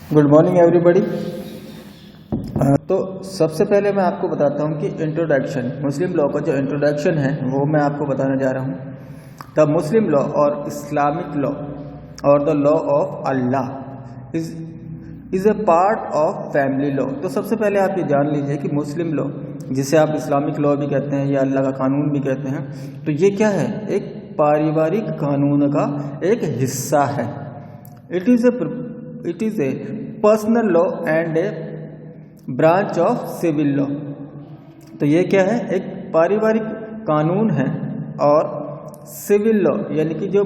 Good morning everybody. तो सबसे पहले मैं आपको बताता हूँ कि इंट्रोडक्शन, मुस्लिम लॉ का जो इंट्रोडक्शन है वो मैं आपको बताने जा रहा हूँ। द मुस्लिम लॉ और इस्लामिक लॉ और the law of Allah is a part of family law. तो सबसे पहले आप ये जान लीजिए कि मुस्लिम लॉ, जिसे आप इस्लामिक लॉ भी कहते हैं या अल्लाह का कानून भी कहते हैं, तो ये क्या है? एक पारिवारिक कानून का एक हिस्सा है। It is a personal law and a branch of civil law. तो ये क्या है? एक पारिवारिक कानून है और सिविल लॉ यानी कि जो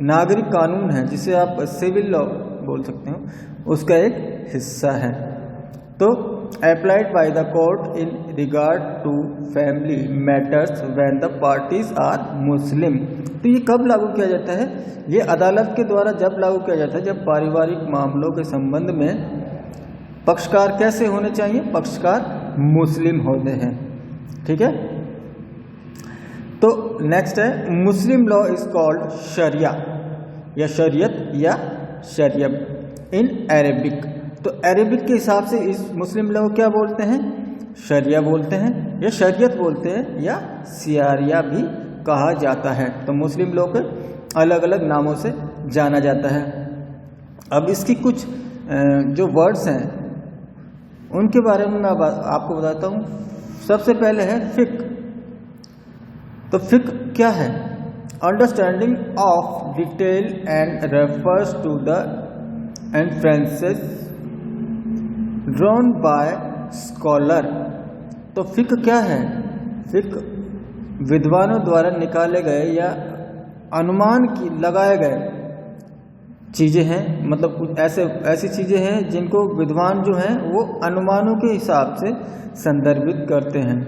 नागरिक कानून है, जिसे आप सिविल लॉ बोल सकते हो, उसका एक हिस्सा है। तो applied by the court in regard to family matters when the parties are Muslim. तो ये कब लागू किया जाता है? ये अदालत के द्वारा जब लागू किया जाता है जब पारिवारिक मामलों के संबंध में पक्षकार कैसे होने चाहिए? पक्षकार मुस्लिम होते हैं। ठीक है। तो नेक्स्ट है मुस्लिम लॉ इज कॉल्ड शरिया या शरीयत या शरियत इन अरेबिक। तो अरेबिक के हिसाब से इस मुस्लिम लॉ क्या बोलते हैं? शरिया बोलते हैं या शरीयत बोलते हैं या सियारिया भी कहा जाता है। तो मुस्लिम लॉ के अलग अलग नामों से जाना जाता है। अब इसकी कुछ जो वर्ड्स हैं उनके बारे में मैं आपको बताता हूँ। सबसे पहले है फिक। तो फिक क्या है? Understanding of detail and refers to the inferences drawn by scholar. तो फिक क्या है? फिक विद्वानों द्वारा निकाले गए या अनुमान की लगाए गए चीज़ें हैं, मतलब कुछ ऐसी चीज़ें हैं जिनको विद्वान जो हैं वो अनुमानों के हिसाब से संदर्भित करते हैं।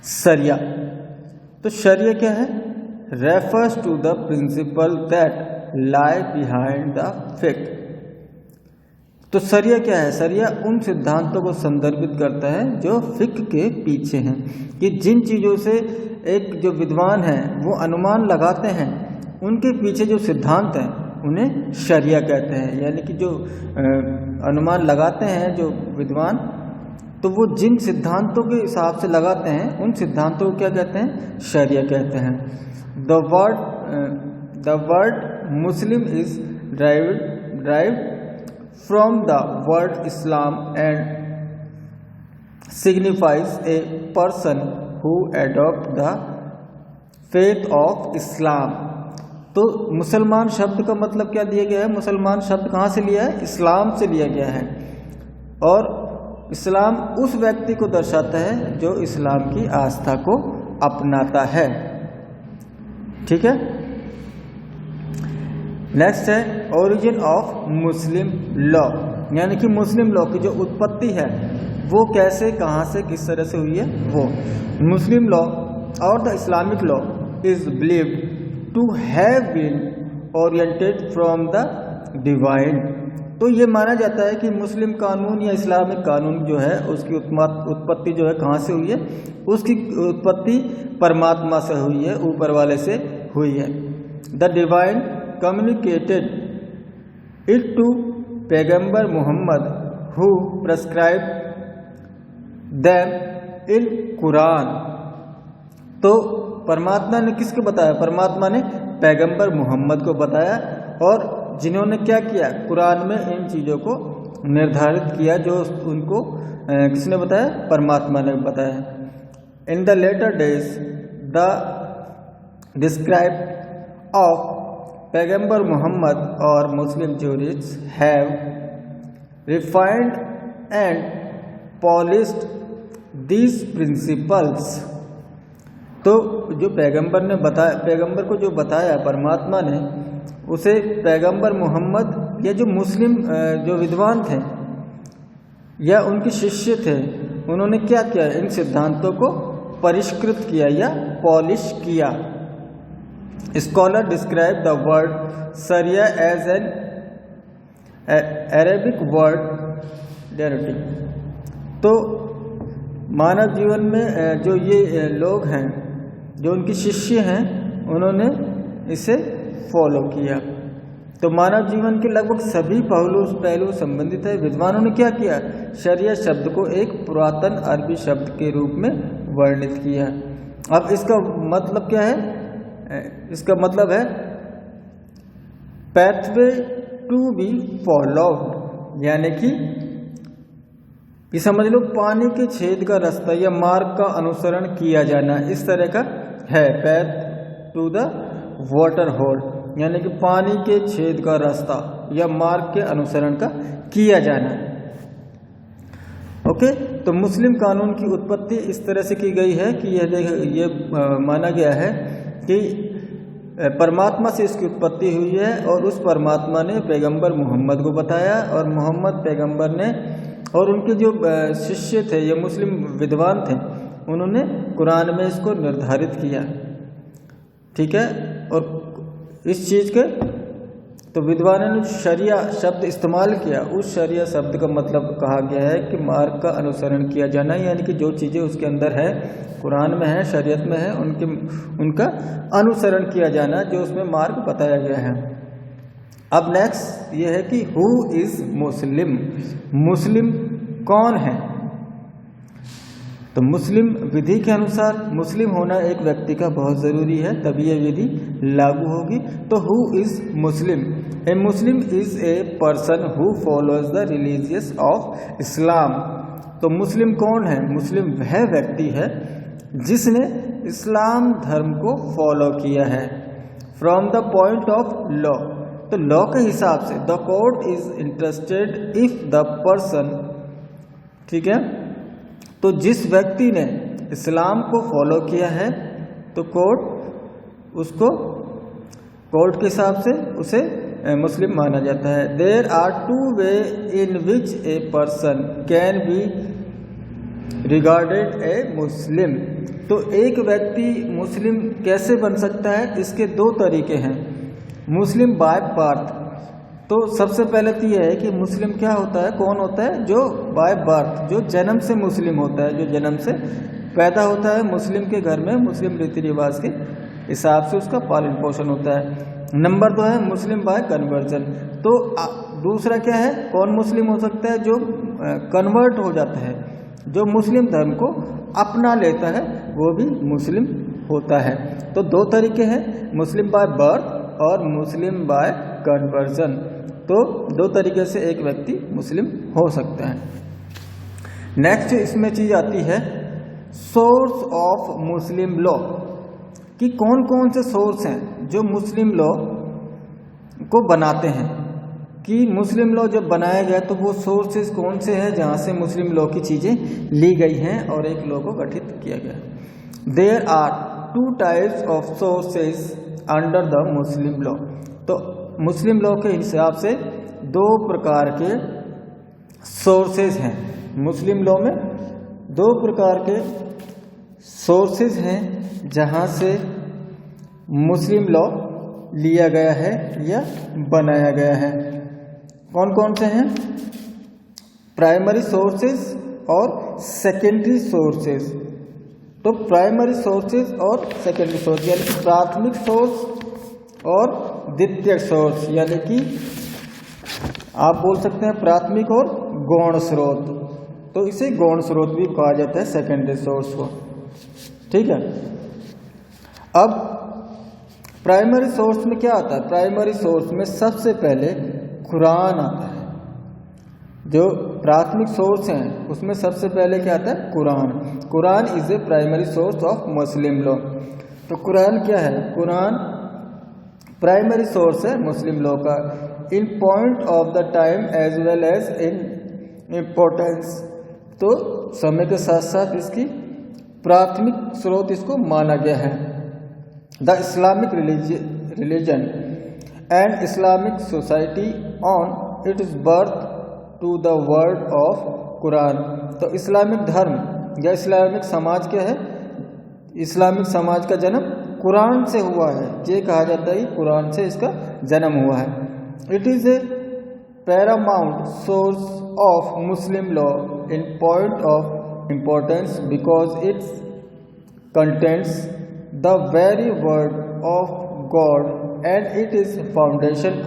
शरिया। तो शरिया क्या है? Refers to the principle that lie behind the फिक। तो शरिया क्या है? शरिया उन सिद्धांतों को संदर्भित करता है जो फिक के पीछे हैं, कि जिन चीज़ों से एक जो विद्वान है वो अनुमान लगाते हैं, उनके पीछे जो सिद्धांत हैं उन्हें शरिया कहते हैं। यानी कि जो अनुमान लगाते हैं जो विद्वान, तो वो जिन सिद्धांतों के हिसाब से लगाते हैं उन सिद्धांतों को क्या कहते हैं? शरिया कहते हैं। The word Muslim is derived from the word Islam and signifies a person who adopt the faith of Islam. तो मुसलमान शब्द का मतलब क्या दिया गया है? मुसलमान शब्द कहाँ से लिया है? इस्लाम से लिया गया है। और इस्लाम उस व्यक्ति को दर्शाता है जो इस्लाम की आस्था को अपनाता है। ठीक है। नेक्स्ट है ओरिजिन ऑफ मुस्लिम लॉ, यानी कि मुस्लिम लॉ की जो उत्पत्ति है वो कैसे, कहाँ से, किस तरह से हुई है वो। मुस्लिम लॉ और the Islamic law is believed to have been oriented from the divine. तो ये माना जाता है कि मुस्लिम कानून या इस्लामिक कानून जो है उसकी उत्पत्ति जो है कहाँ से हुई है? उसकी उत्पत्ति परमात्मा से हुई है, ऊपर वाले से हुई है। The divine communicated it to पैगंबर Muhammad who prescribe them in Quran. तो परमात्मा ने किसको बताया? परमात्मा ने पैगंबर मोहम्मद को बताया, और जिन्होंने क्या किया? कुरान में इन चीज़ों को निर्धारित किया जो उनको किसने बताया? परमात्मा ने बताया। In the latter days the describe of पैगंबर मोहम्मद और Muslim jurists have refined and polished these principles. तो जो पैगंबर ने बताया, पैगंबर को जो बताया परमात्मा ने, उसे पैगंबर मोहम्मद या जो मुस्लिम जो विद्वान थे या उनके शिष्य थे, उन्होंने क्या किया? इन सिद्धांतों को परिष्कृत किया या पॉलिश किया। Scholar describe the word sharia as an Arabic word derivative. तो मानव जीवन में जो ये लोग हैं, जो उनके शिष्य हैं, उन्होंने इसे फॉलो किया। तो मानव जीवन के लगभग सभी पहलू संबंधित है। विद्वानों ने क्या किया, शरियत शब्द को एक पुरातन अरबी शब्द के रूप में वर्णित किया। अब इसका मतलब क्या है, इसका मतलब है पैथवे टू बी फॉलोड, यानी कि ये समझ लो पानी के छेद का रास्ता या मार्ग का अनुसरण किया जाना, इस तरह का है path to the water hole, यानी कि पानी के छेद का रास्ता या मार्ग के अनुसरण का किया जाना। ओके, तो मुस्लिम कानून की उत्पत्ति इस तरह से की गई है कि ये माना गया है कि परमात्मा से इसकी उत्पत्ति हुई है और उस परमात्मा ने पैगंबर मोहम्मद को बताया और मोहम्मद पैगंबर ने और उनके जो शिष्य थे, ये मुस्लिम विद्वान थे, उन्होंने कुरान में इसको निर्धारित किया। ठीक है, और इस चीज़ के तो विद्वानों ने शरिया शब्द इस्तेमाल किया, उस शरिया शब्द का मतलब कहा गया है कि मार्ग का अनुसरण किया जाना, यानी कि जो चीज़ें उसके अंदर है, कुरान में है, शरीयत में है, उनका अनुसरण किया जाना, जो उसमें मार्ग बताया गया है। अब नेक्स्ट ये है कि हु इज़ मुस्लिम, मुस्लिम कौन है। तो मुस्लिम विधि के अनुसार मुस्लिम होना एक व्यक्ति का बहुत ज़रूरी है, तभी यह विधि लागू होगी। तो who is Muslim, A Muslim is a person who follows the religious of Islam. तो मुस्लिम कौन है, मुस्लिम वह व्यक्ति है जिसने इस्लाम धर्म को फॉलो किया है। From the point of law, तो लॉ के हिसाब से the court is interested if the person, ठीक है, तो जिस व्यक्ति ने इस्लाम को फॉलो किया है तो कोर्ट उसको, कोर्ट के हिसाब से उसे मुस्लिम माना जाता है। There are two way in which a person can be regarded a Muslim. तो एक व्यक्ति मुस्लिम कैसे बन सकता है, इसके दो तरीके हैं। मुस्लिम बाय बर्थ, तो सबसे पहले तो यह है कि मुस्लिम क्या होता है, कौन होता है, जो बाय बर्थ, जो जन्म से मुस्लिम होता है, जो जन्म से पैदा होता है मुस्लिम के घर में, मुस्लिम रीति रिवाज के हिसाब से उसका पालन पोषण होता है। नंबर 2 है मुस्लिम बाय कन्वर्जन। तो दूसरा क्या है, कौन मुस्लिम हो सकता है, जो कन्वर्ट हो जाता है, जो मुस्लिम धर्म को अपना लेता है, वो भी मुस्लिम होता है। तो दो तरीके हैं, मुस्लिम बाय बर्थ और मुस्लिम बाय कन्वर्जन। तो दो तरीके से एक व्यक्ति मुस्लिम हो सकता है। नेक्स्ट इसमें चीज आती है सोर्स ऑफ मुस्लिम लॉ, कि कौन कौन से सोर्स हैं जो मुस्लिम लॉ को बनाते हैं, कि मुस्लिम लॉ जब बनाया गया तो वो सोर्सेज कौन से हैं जहाँ से मुस्लिम लॉ की चीज़ें ली गई हैं और एक लॉ को गठित किया गया। There are 2 types of sources under the Muslim law. तो मुस्लिम लॉ के हिसाब से 2 प्रकार के सोर्सेज हैं। मुस्लिम लॉ में 2 प्रकार के सोर्सेज हैं जहाँ से मुस्लिम लॉ लिया गया है या बनाया गया है। कौन कौन से हैं, प्राइमरी सोर्सेज और सेकेंडरी सोर्सेज। तो प्राइमरी सोर्सेज और सेकेंडरी सोर्स यानी कि प्राथमिक सोर्स और द्वितीयक सोर्स, यानी कि आप बोल सकते हैं प्राथमिक और गौण स्रोत। तो इसे गौण स्रोत भी कहा जाता है, सेकेंडरी सोर्स को। ठीक है, अब प्राइमरी सोर्स में क्या आता है, प्राइमरी सोर्स में सबसे पहले कुरान आता है। जो प्राथमिक सोर्स हैं उसमें सबसे पहले क्या आता है, Quran. Quran is a primary source of Muslim law. तो कुरान क्या है, कुरान प्राइमरी सोर्स है मुस्लिम लॉ का, in point of the time as well as in importance. तो समय के साथ साथ इसकी प्राथमिक स्रोत इसको माना गया है। The Islamic religion and Islamic society on it is birth to the word of Quran. तो इस्लामिक धर्म या इस्लामिक समाज क्या है, इस्लामिक समाज का जन्म कुरान से हुआ है। ये कहा जाता है कुरान से इसका जन्म हुआ है। It is a Paramount source of Muslim law in point of importance because it contents the very word of God and it is foundation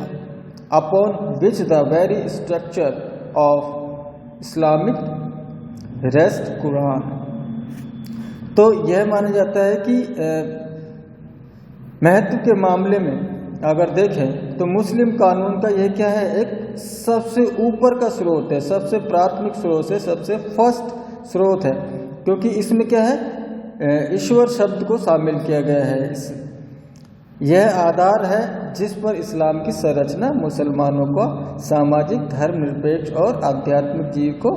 upon which the very structure of Islamic rest Quran. तो यह माना जाता है कि महत्व के मामले में अगर देखें तो मुस्लिम कानून का यह क्या है, एक सबसे ऊपर का स्रोत है, सबसे प्राथमिक स्रोत है, सबसे फर्स्ट स्रोत है, क्योंकि इसमें क्या है, ईश्वर शब्द को शामिल किया गया है। यह आधार है जिस पर इस्लाम की संरचना मुसलमानों को सामाजिक, धर्मनिरपेक्ष और आध्यात्मिक जीवन को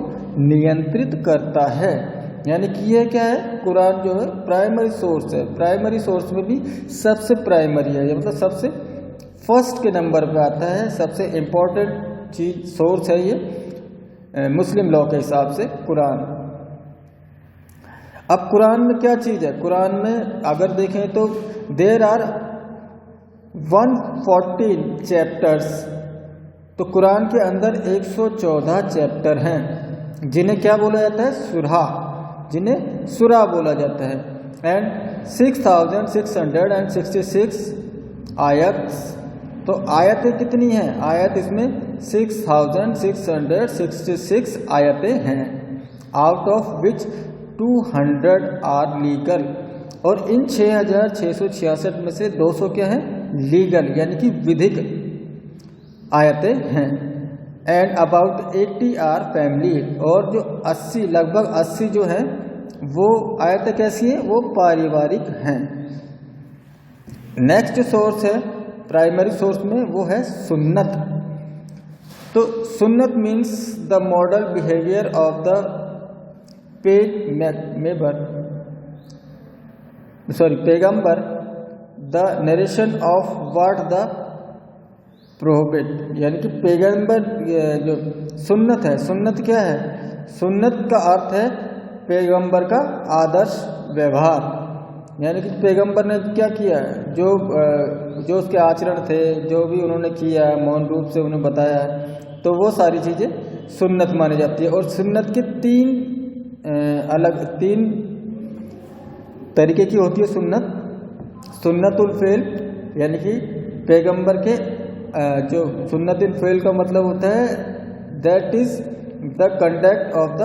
नियंत्रित करता है। यानी कि यह क्या है, कुरान जो है प्राइमरी सोर्स है। प्राइमरी सोर्स में भी सबसे प्राइमरी है, ये मतलब सबसे फर्स्ट के नंबर पे आता है, सबसे इम्पोर्टेंट चीज सोर्स है ये मुस्लिम लॉ के हिसाब से कुरान। अब कुरान में क्या चीज़ है, कुरान में अगर देखें तो देर आर 114 चैप्टर्स। तो कुरान के अंदर 114 चैप्टर हैं जिन्हें क्या बोला जाता है, सुरा, जिन्हें सुरा बोला जाता है। एंड 6666 आयत। तो आयतें कितनी हैं, आयत इसमें 6666 आयतें हैं, out of which 200 are legal. और इन 6666 में से 200 क्या है, लीगल यानी कि विधिक आयतें हैं। And about 80 are family. और जो 80 लगभग 80 जो है वो आयतें कैसी हैं, वो पारिवारिक हैं। नेक्स्ट सोर्स है प्राइमरी सोर्स में, वो है सुन्नत। तो सुन्नत means the model behavior of the पैगंबर, the narration of what the prohibit. यानी कि पैगंबर जो सुन्नत है, सुन्नत क्या है, सुन्नत का अर्थ है पैगंबर का आदर्श व्यवहार। यानी कि पैगंबर ने क्या किया, जो उसके आचरण थे, जो भी उन्होंने किया, मौन रूप से उन्हें बताया, तो वो सारी चीज़ें सुन्नत मानी जाती है। और सुन्नत के तीन तरीके की होती है सुन्नत। सुन्नतुल फ़ेल यानी कि पैगंबर के जो सुन्नतुल फ़ेल का मतलब होता है that is the conduct of the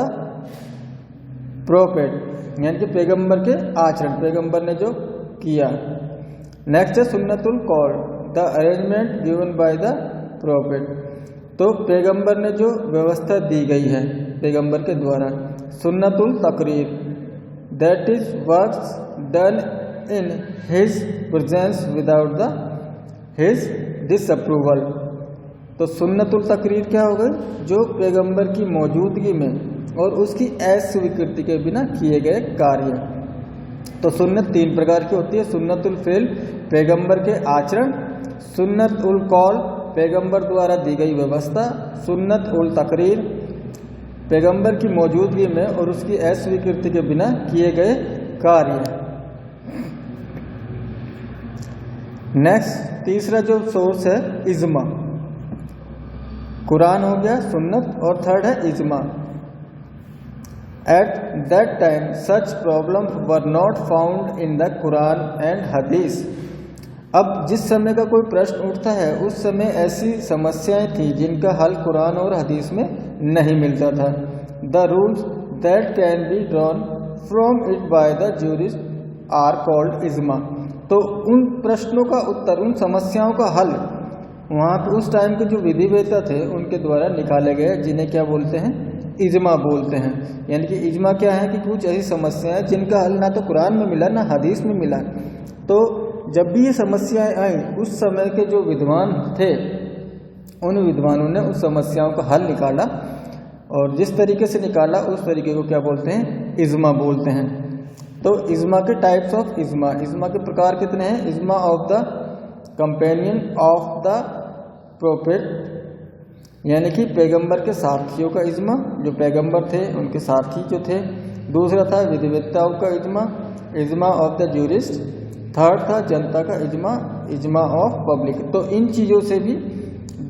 prophet, यानी कि पैगंबर के आचरण, पैगंबर ने जो किया। नेक्स्ट है सुन्नतुल कॉल, the arrangement given by the prophet. तो पैगंबर ने जो व्यवस्था दी गई है पैगंबर के द्वारा। सुन्नतुल तकरीर, that is works done in his presence without the his disapproval. तो सुन्नतुल तकरीर क्या हो गई, जो पैगंबर की मौजूदगी में और उसकी अस्वीकृति के बिना किए गए कार्य। तो सुन्नत 3 प्रकार की होती है, सुन्नतुल फ़ेल पैगंबर के आचरण, सुन्नत उल कौल पैगंबर द्वारा दी गई व्यवस्था, सुन्नत उल तकरीर पैगंबर की मौजूदगी में और उसकी अस्वीकृति के बिना किए गए कार्य। नेक्स्ट तीसरा जो सोर्स है इज्मा। कुरान हो गया, सुन्नत, और थर्ड है इज्मा। At that time, such problems were not found in the Quran and Hadith. अब जिस समय का कोई प्रश्न उठता है उस समय ऐसी समस्याएं थी जिनका हल कुरान और हदीस में नहीं मिलता था। The rules that can be drawn from it by the jurist are called इज्मा। तो उन प्रश्नों का उत्तर, उन समस्याओं का हल वहाँ पे उस टाइम के जो विधिवेत्ता थे उनके द्वारा निकाले गए, जिन्हें क्या बोलते हैं, इज्मा बोलते हैं। यानी कि इज्मा क्या है कि कुछ ऐसी समस्याएं जिनका हल ना तो कुरान में मिला ना हदीस में मिला। तो जब भी ये समस्याएं आई उस समय के जो विद्वान थे उन विद्वानों ने उस समस्याओं का हल निकाला, और जिस तरीके से निकाला उस तरीके को क्या बोलते हैं, इज्मा बोलते हैं। तो इज्मा के टाइप्स ऑफ इज्मा, इज्मा के प्रकार कितने हैं। इज्मा of the companion of the prophet, यानी कि पैगंबर के साथियों का इज्मा, जो पैगंबर थे उनके साथी जो थे। दूसरा था विधिवेत्ताओं का इज्मा, इज्मा ऑफ द जूरिस्ट। थर्ड था जनता का इज्मा, इज्मा ऑफ पब्लिक। तो इन चीज़ों से भी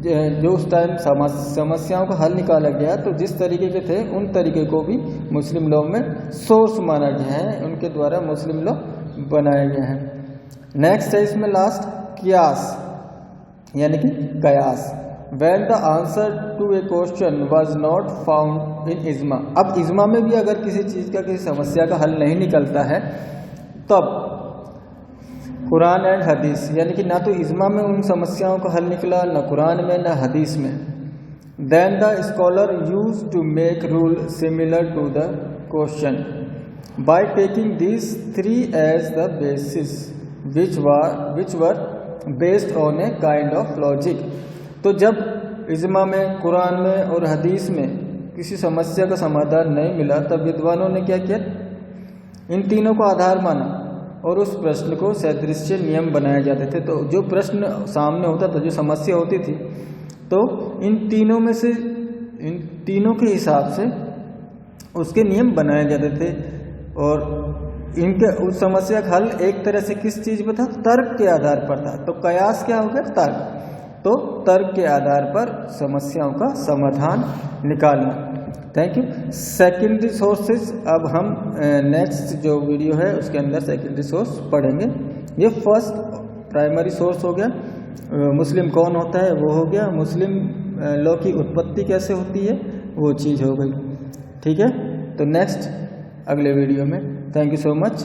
जो उस टाइम समस्याओं का हल निकाला गया, तो जिस तरीके के थे उन तरीके को भी मुस्लिम लॉ में सोर्स माना गया है, उनके द्वारा मुस्लिम लॉ बनाए गए हैं। नेक्स्ट है इसमें लास्ट कियास, यानी कि कयास। when the answer to a question was not found in इज्मा। अब इज्मा में भी अगर किसी चीज़ का, किसी समस्या का हल नहीं निकलता है तब कुरान एंड हदीस, यानी कि ना तो इज्मा में उन समस्याओं का हल निकला, ना कुरान में, ना हदीस में, then the scholar used to make rule similar to the question by taking these three as the basis which were based on a kind of logic। तो जब इज्मा में, कुरान में और हदीस में किसी समस्या का समाधान नहीं मिला तब विद्वानों ने क्या किया, इन तीनों को आधार माना और उस प्रश्न को सदृश्य नियम बनाए जाते थे। तो जो प्रश्न सामने होता था, जो समस्या होती थी, तो इन तीनों में से, इन तीनों के हिसाब से उसके नियम बनाए जाते थे और इनके उस समस्या का हल एक तरह से किस चीज़ पर था, तर्क के आधार पर था। तो कयास क्या हो गया, तर्क। तो तर्क के आधार पर समस्याओं का समाधान निकालना। Thank you. सेकेंडरी सोर्सेज, अब हम नेक्स्ट जो वीडियो है उसके अंदर सेकेंडरी सोर्स पढ़ेंगे। ये फर्स्ट प्राइमरी सोर्स हो गया, मुस्लिम कौन होता है वो हो गया, मुस्लिम लॉ की उत्पत्ति कैसे होती है वो चीज़ हो गई। ठीक है, तो नेक्स्ट अगले वीडियो में। Thank you so much.